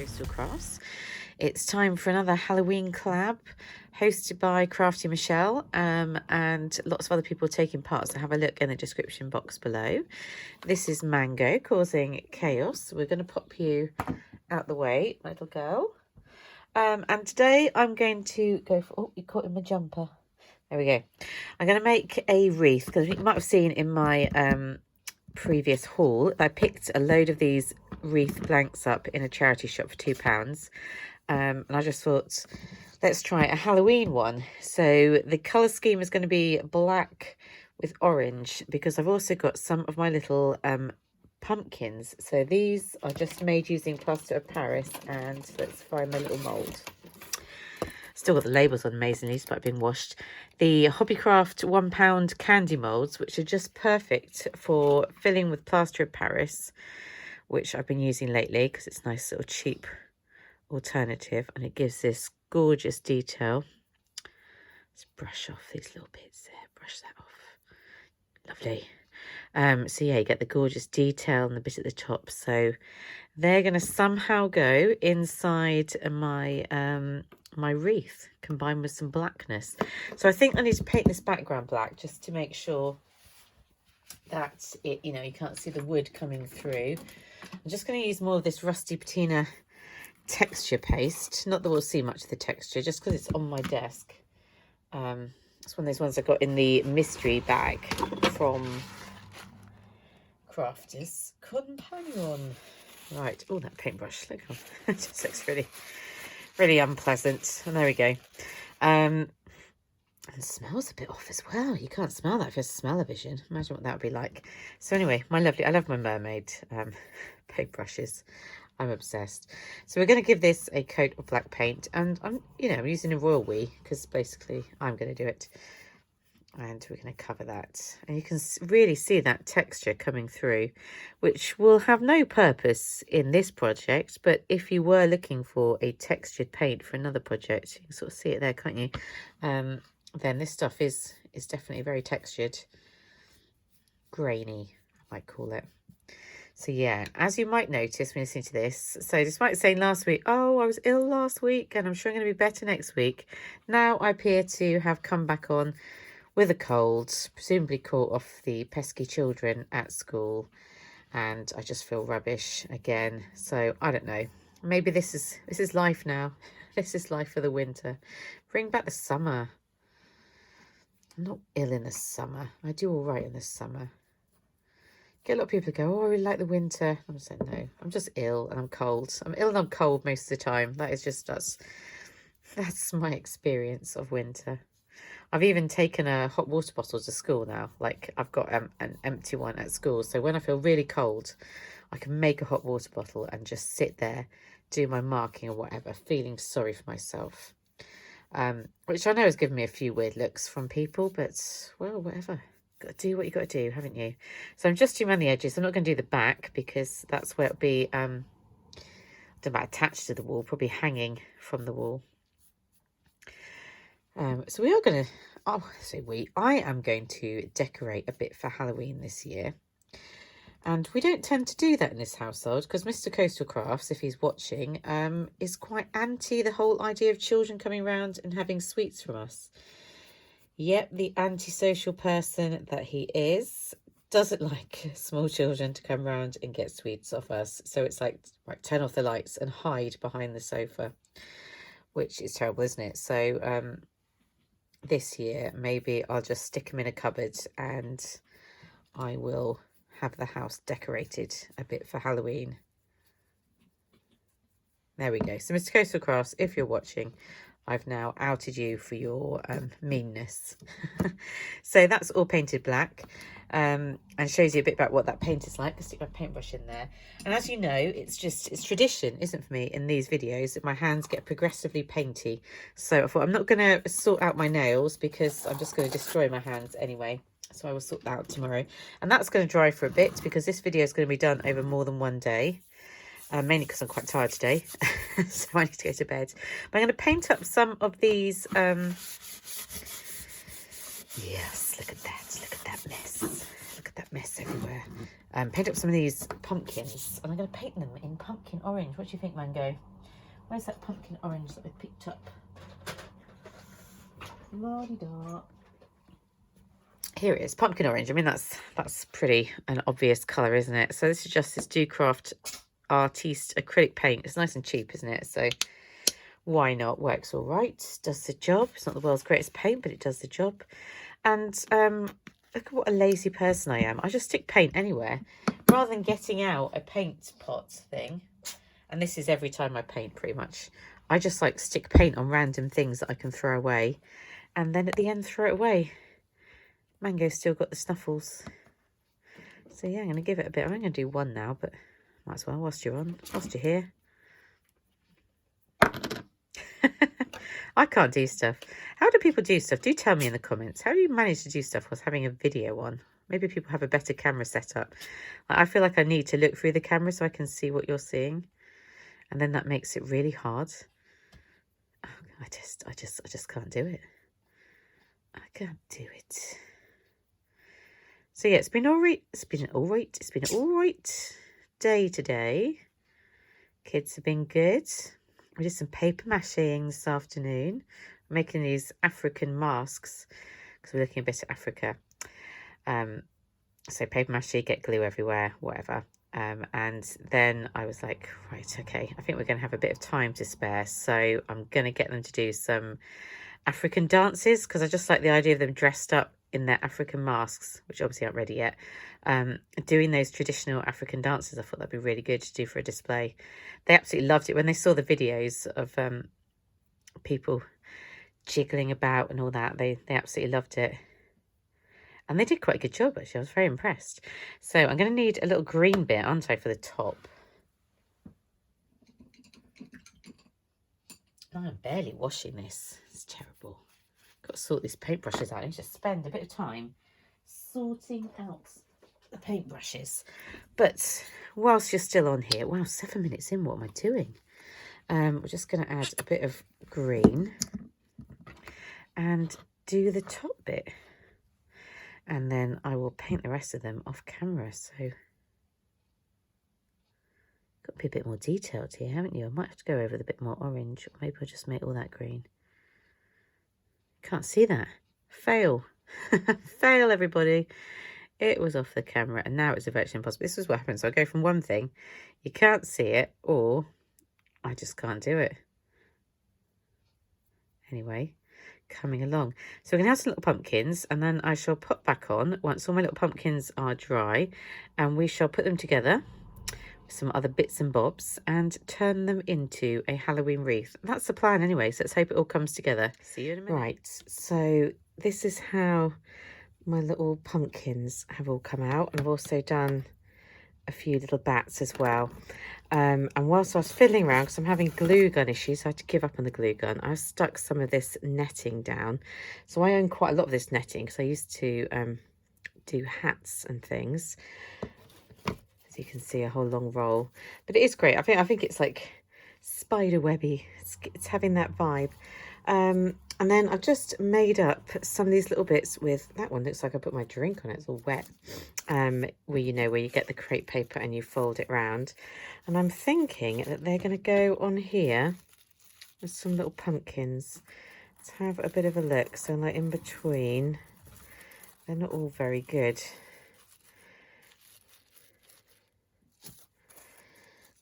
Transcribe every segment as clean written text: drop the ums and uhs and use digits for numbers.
Coastal Crafts. It's time for another Halloween collab hosted by Crafty Michelle and lots of other people taking part, so have a look in the description box below. This is Mango causing chaos. We're going to pop you out the way, my little girl. And today I'm going to go for... Oh, you caught in my jumper. There we go. I'm going to make a wreath, because you might have seen in my previous haul I picked a load of these wreath blanks up in a charity shop for £2. And I just thought, let's try a Halloween one. So the colour scheme is going to be black with orange, because I've also got some of my little pumpkins. So these are just made using plaster of Paris, and let's find my little mould. Still got the labels on amazingly, despite being washed. The Hobbycraft £1 candy moulds, which are just perfect for filling with plaster of Paris, which I've been using lately because it's a nice little cheap alternative, and it gives this gorgeous detail. Let's brush off these little bits there, brush that off. Lovely. So yeah, you get the gorgeous detail on the bit at the top. So they're going to somehow go inside my my wreath, combined with some blackness. So I think I need to paint this background black just to make sure that it, you know, you can't see the wood coming through. I'm just going to use more of this rusty patina texture paste. Not that we'll see much of the texture, just because it's on my desk. It's one of those ones I got in the mystery bag from Crafters Companion. Right, oh, that paintbrush, look, it just looks really unpleasant. And there we go. And it smells a bit off as well. You can't smell that if it's smell-o-vision. Imagine what that would be like. So anyway, my lovely, I love my mermaid paintbrushes. I'm obsessed. So we're going to give this a coat of black paint, and I'm using a royal we, because basically I'm going to do it. And we're going to cover that, and you can really see that texture coming through, which will have no purpose in this project, but if you were looking for a textured paint for another project, you can sort of see it there, can't you? Then this stuff is definitely very textured, grainy, I might call it. So yeah, as you might notice when listening to this, so despite saying last week, oh, I was ill last week and I'm sure I'm going to be better next week, now I appear to have come back on with a cold, presumably caught off the pesky children at school, and I just feel rubbish again. So I don't know, maybe this is life now. This is life for the winter. Bring back the summer. I'm not ill in the summer. I do all right in the summer. Get a lot of people go, oh, I really like the winter. I'm saying no, I'm just ill and I'm cold. I'm ill and I'm cold most of the time. That is just that's my experience of winter. I've even taken a hot water bottle to school now. Like, I've got an empty one at school. So when I feel really cold, I can make a hot water bottle and just sit there, do my marking or whatever, feeling sorry for myself. Which I know has given me a few weird looks from people, but, well, whatever. Got to do what you got to do, haven't you? So I'm just doing around the edges. I'm not going to do the back, because that's where it'll be, I don't know about attached to the wall, probably hanging from the wall. So we are going to, I am going to decorate a bit for Halloween this year. And we don't tend to do that in this household, because Mr. Coastal Crafts, if he's watching, is quite anti the whole idea of children coming around and having sweets from us. Yep, the antisocial person that he is doesn't like small children to come around and get sweets off us. So it's like, right, turn off the lights and hide behind the sofa, which is terrible, isn't it? So this year, maybe I'll just stick them in a cupboard and I will have the house decorated a bit for Halloween. There we go. So Mr. Coastal Crafts, if you're watching, I've now outed you for your meanness. So that's all painted black, and shows you a bit about what that paint is like. I'll stick my paintbrush in there. And as you know, it's tradition, isn't it, for me in these videos, that my hands get progressively painty. So I thought I'm not going to sort out my nails, because I'm just going to destroy my hands anyway. So I will sort that out tomorrow. And that's going to dry for a bit, because this video is going to be done over more than one day. Mainly because I'm quite tired today, so I need to go to bed. But I'm going to paint up some of these. Yes, look at that mess. Look at that mess everywhere. paint up some of these pumpkins, and I'm going to paint them in pumpkin orange. What do you think, Mango? Where's that pumpkin orange that we picked up? La-di-da. Here it is, pumpkin orange. I mean, that's pretty an obvious colour, isn't it? So this is just this Craft Artiste acrylic paint. It's nice and cheap, isn't it? So why not? Works all right. Does the job. It's not the world's greatest paint, but it does the job. And look at what a lazy person I am. I just stick paint anywhere rather than getting out a paint pot thing. And this is every time I paint, pretty much. I just like stick paint on random things that I can throw away, and then at the end throw it away. Mango's still got the snuffles. So yeah, I'm going to give it a bit. I'm going to do one now, but might as well whilst you're here. I can't do stuff. How do people do stuff? Do tell me in the comments. How do you manage to do stuff whilst having a video on? Maybe people have a better camera setup. I feel like I need to look through the camera so I can see what you're seeing. And then that makes it really hard. I just can't do it. I can't do it. So yeah, it's been all right. It's been all right day today. Kids have been good. We did some paper macheing this afternoon, making these African masks because we're looking a bit at Africa. So paper mache, get glue everywhere, whatever. And then I was like, right, okay, I think we're going to have a bit of time to spare. So I'm going to get them to do some African dances because I just like the idea of them dressed up in their African masks, which obviously aren't ready yet. Doing those traditional African dances, I thought that'd be really good to do for a display. They absolutely loved it when they saw the videos of people jiggling about and all that. They absolutely loved it. And they did quite a good job, actually. I was very impressed. So I'm going to need a little green bit, aren't I, for the top. I'm barely washing this. It's terrible. Got to sort these paintbrushes out. I need to spend a bit of time sorting out the paintbrushes. But whilst you're still on here, wow, 7 minutes in, what am I doing? We're just going to add a bit of green and do the top bit. And then I will paint the rest of them off camera. So, got to be a bit more detailed here, haven't you? I might have to go over with a bit more orange. Or maybe I'll just make all that green. Can't see that. Fail. Fail, everybody. It was off the camera and now it's virtually impossible. This is what happens. So I go from one thing, you can't see it, or I just can't do it. Anyway, coming along. So we're going to have some little pumpkins, and then I shall put back on once all my little pumpkins are dry, and we shall put them together with some other bits and bobs and turn them into a Halloween wreath. That's the plan anyway, so let's hope it all comes together. See you in a minute. Right, so this is how my little pumpkins have all come out, and I've also done a few little bats as well. And whilst I was fiddling around, because I'm having glue gun issues, I had to give up on the glue gun. I stuck some of this netting down. So I own quite a lot of this netting because I used to do hats and things. As you can see, a whole long roll. But it is great. I think it's like spider webby. It's having that vibe. And then I've just made up some of these little bits with, that one looks like I put my drink on it, it's all wet. Where you get the crepe paper and you fold it round. And I'm thinking that they're going to go on here with some little pumpkins. Let's have a bit of a look. So like in between, they're not all very good.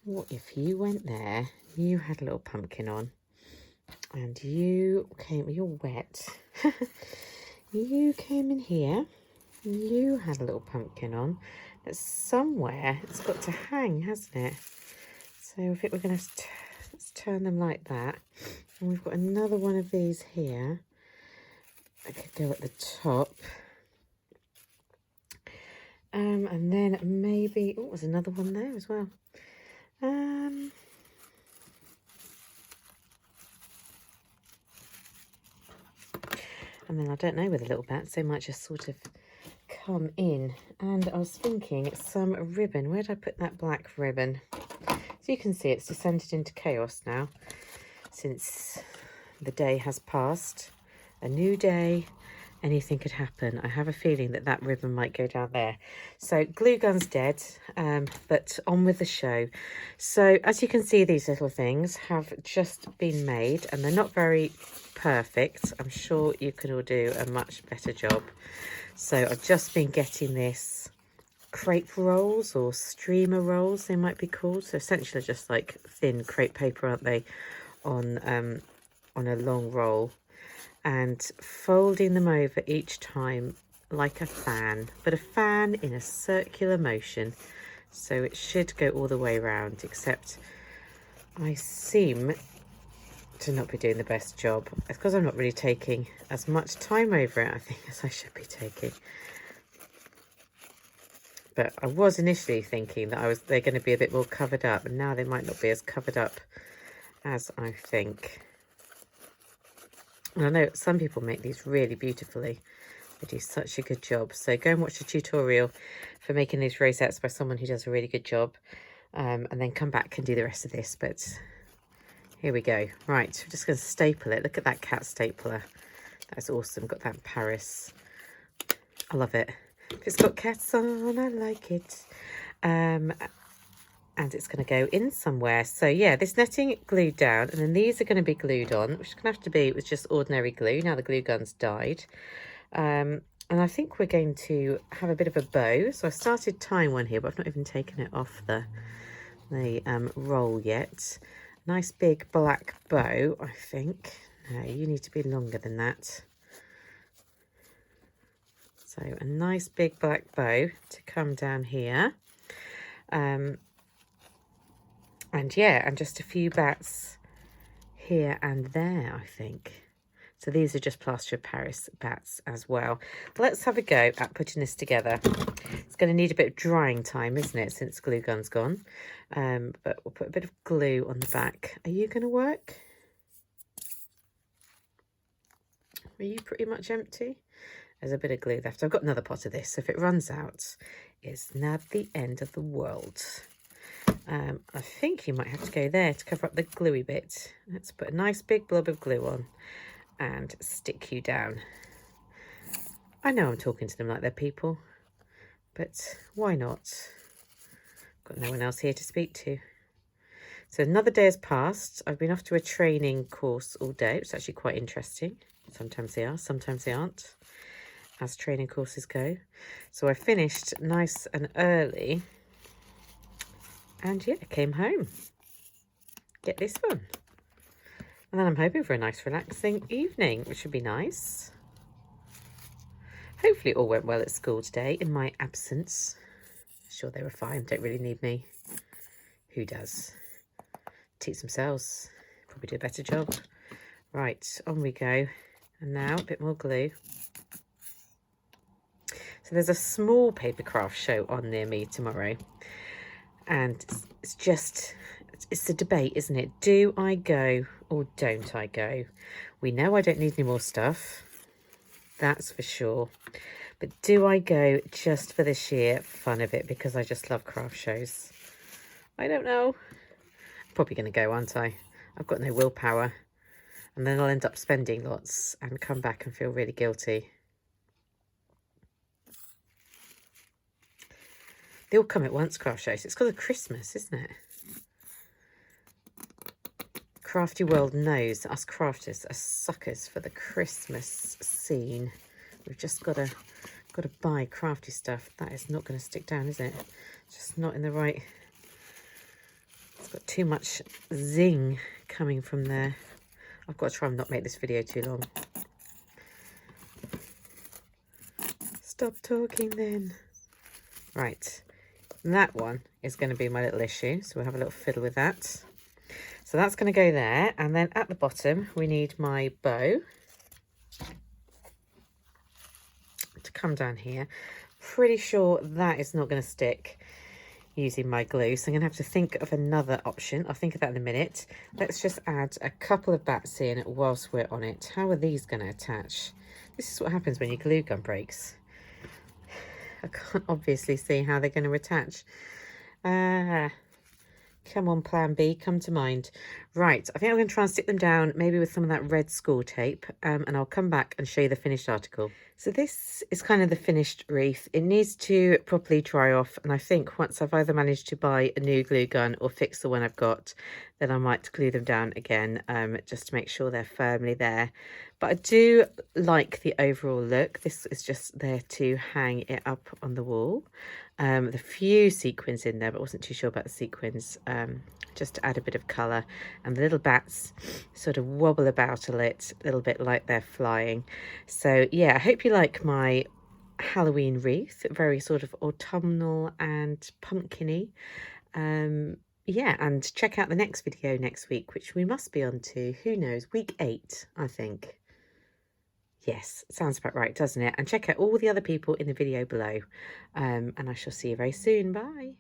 What if you went there, you had a little pumpkin on, and you came, you're wet, you came in here, you had a little pumpkin on, but somewhere it's got to hang, hasn't it? So I think we're going to let's turn them like that, and we've got another one of these here. I could go at the top, and then maybe, oh, there's another one there as well. And then I don't know with the little bats, they might just sort of come in. And I was thinking some ribbon. Where did I put that black ribbon? So you can see it's descended into chaos now since the day has passed. A new day, anything could happen. I have a feeling that that ribbon might go down there. So glue gun's dead, but on with the show. So as you can see, these little things have just been made and they're not very perfect. I'm sure you can all do a much better job. So I've just been getting this crepe rolls, or streamer rolls they might be called. So essentially just like thin crepe paper, aren't they, on a long roll, and folding them over each time like a fan, but a fan in a circular motion, so it should go all the way around, except I seem to not be doing the best job. It's because I'm not really taking as much time over it, I think, as I should be taking. But I was initially thinking that they're going to be a bit more covered up, and now they might not be as covered up as I think. And I know some people make these really beautifully. They do such a good job. So go and watch the tutorial for making these rosettes by someone who does a really good job. And then come back and do the rest of this. But here we go. Right, we're just going to staple it. Look at that cat stapler. That's awesome. Got that in Paris. I love it. If it's got cats on, I like it. And it's going to go in somewhere. So yeah, this netting glued down, and then these are going to be glued on, which is going to have to be with just ordinary glue. Now the glue gun's died. And I think we're going to have a bit of a bow. So I started tying one here, but I've not even taken it off the roll yet. Nice big black bow, I think. No, you need to be longer than that. So a nice big black bow to come down here. And yeah, and just a few bats here and there, I think. So these are just plaster of Paris bats as well. Let's have a go at putting this together. It's going to need a bit of drying time, isn't it, since glue gun's gone. But we'll put a bit of glue on the back. Are you going to work? Are you pretty much empty? There's a bit of glue left. I've got another pot of this, so if it runs out, it's not the end of the world. I think you might have to go there to cover up the gluey bit. Let's put a nice big blob of glue on and stick you down. I know I'm talking to them like they're people, but why not? Got no one else here to speak to. So another day has passed. I've been off to a training course all day. It's actually quite interesting. Sometimes they are, sometimes they aren't, as training courses go. So I finished nice and early. And yeah, came home. Get this one. And then I'm hoping for a nice relaxing evening, which would be nice. Hopefully it all went well at school today in my absence. Sure they were fine, don't really need me. Who does? Teach themselves. Probably do a better job. Right, on we go. And now a bit more glue. So there's a small paper craft show on near me tomorrow. And it's the debate, isn't it? Do I go or don't I go? We know I don't need any more stuff. That's for sure. But do I go just for the sheer fun of it? Because I just love craft shows. I don't know. I'm probably going to go, aren't I? I've got no willpower. And then I'll end up spending lots and come back and feel really guilty. They all come at once, craft shows. It's because of Christmas, isn't it? Crafty World knows that us crafters are suckers for the Christmas scene. We've just got to buy crafty stuff. That is not going to stick down, is it? Just not in the right. It's got too much zing coming from there. I've got to try and not make this video too long. Stop talking then. Right. That one is going to be my little issue, so we'll have a little fiddle with that. So that's going to go there, and then at the bottom we need my bow to come down here. Pretty sure that is not going to stick using my glue, so I'm going to have to think of another option. I'll think of that in a minute. Let's just add a couple of bats in whilst we're on it. How are these going to attach? This is what happens when your glue gun breaks. I can't obviously see how they're going to attach. Come on, plan B, come to mind. Right, I think I'm going to try and stick them down, maybe with some of that red school tape, and I'll come back and show you the finished article. So this is kind of the finished wreath. It needs to properly dry off, and I think once I've either managed to buy a new glue gun or fix the one I've got, then I might glue them down again, just to make sure they're firmly there. But I do like the overall look. This is just there to hang it up on the wall. The few sequins in there, but I wasn't too sure about the sequins, just to add a bit of colour. And the little bats sort of wobble about a little bit like they're flying. So yeah, I hope you like my Halloween wreath, very sort of autumnal and pumpkin-y. Yeah, and check out the next video next week, which we must be on to, who knows, week 8, I think. Yes, sounds about right, doesn't it? And check out all the other people in the video below. And I shall see you very soon. Bye.